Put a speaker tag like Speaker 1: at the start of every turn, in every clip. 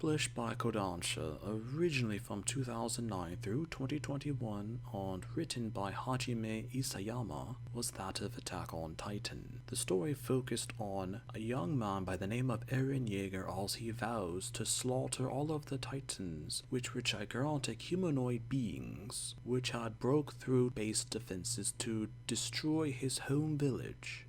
Speaker 1: published by Kodansha, originally from 2009 through 2021 and written by Hajime Isayama, was that of Attack on Titan. The story focused on a young man by the name of Eren Yeager as he vows to slaughter all of the Titans, which were gigantic humanoid beings, which had broke through base defenses to destroy his home village.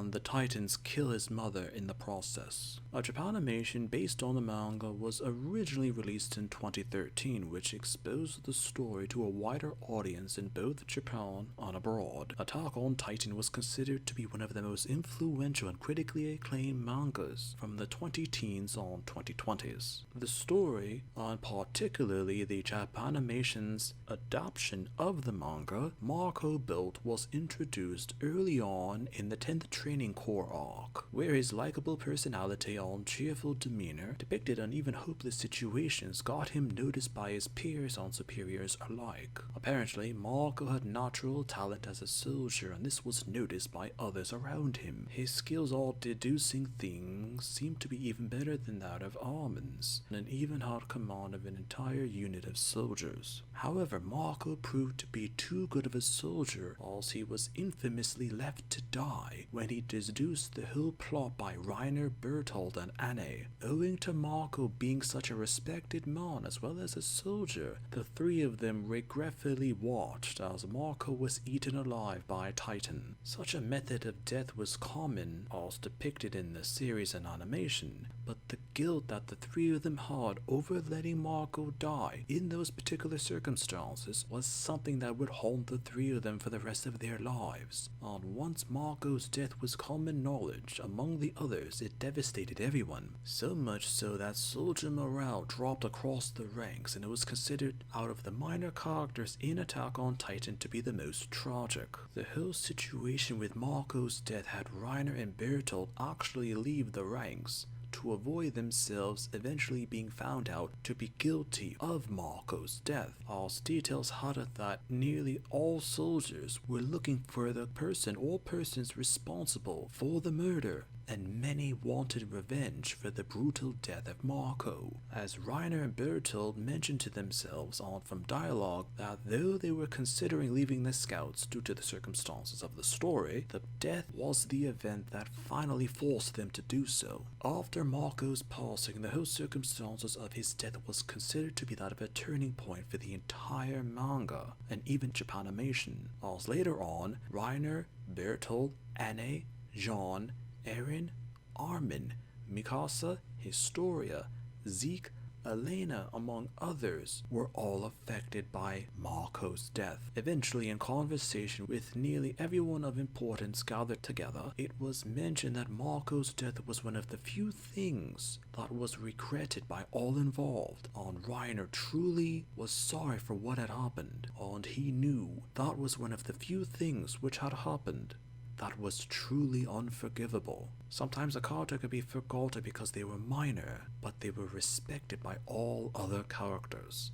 Speaker 1: The Titans kill his mother in the process. A Japanimation based on the manga was originally released in 2013, which exposed the story to a wider audience in both Japan and abroad. Attack on Titan was considered to be one of the most influential and critically acclaimed mangas from the 2010s and 2020s. The story, and particularly the Japanimation's adaptation of the manga, Marco Bodt, was introduced early on in the 10th Training Corps arc, where his likable personality and cheerful demeanor depicted on even hopeless situations got him noticed by his peers and superiors alike. Apparently, Marco had natural talent as a soldier, and this was noticed by others around him. His skills at deducing things seemed to be even better than that of Armin's, and even had command of an entire unit of soldiers. However, Marco proved to be too good of a soldier, as he was infamously left to die when he deduced the whole plot by Reiner, Bertold, and Anne. Owing to Marco being such a respected man as well as a soldier, the three of them regretfully watched as Marco was eaten alive by a Titan. Such a method of death was common as depicted in the series and animation, but the guilt that the three of them had over letting Marco die in those particular circumstances was something that would haunt the three of them for the rest of their lives. And once Marco's death was common knowledge among the others, it devastated everyone. So much so that soldier morale dropped across the ranks, and it was considered out of the minor characters in Attack on Titan to be the most tragic. The whole situation with Marco's death had Reiner and Bertolt actually leave the ranks to avoid themselves eventually being found out to be guilty of Marco's death, as details had it that nearly all soldiers were looking for the person or persons responsible for the murder, and many wanted revenge for the brutal death of Marco. As Reiner and Bertold mentioned to themselves on from dialogue that though they were considering leaving the scouts due to the circumstances of the story, the death was the event that finally forced them to do so. After Marco's passing, the whole circumstances of his death was considered to be that of a turning point for the entire manga, and even Japanimation, as later on, Reiner, Bertold, Anne, Jean, Eren, Armin, Mikasa, Historia, Zeke, Elena, among others, were all affected by Marco's death. Eventually, in conversation with nearly everyone of importance gathered together, it was mentioned that Marco's death was one of the few things that was regretted by all involved, and Reiner truly was sorry for what had happened, and he knew that was one of the few things which had happened that was truly unforgivable. Sometimes a character could be forgotten because they were minor, but they were respected by all other characters.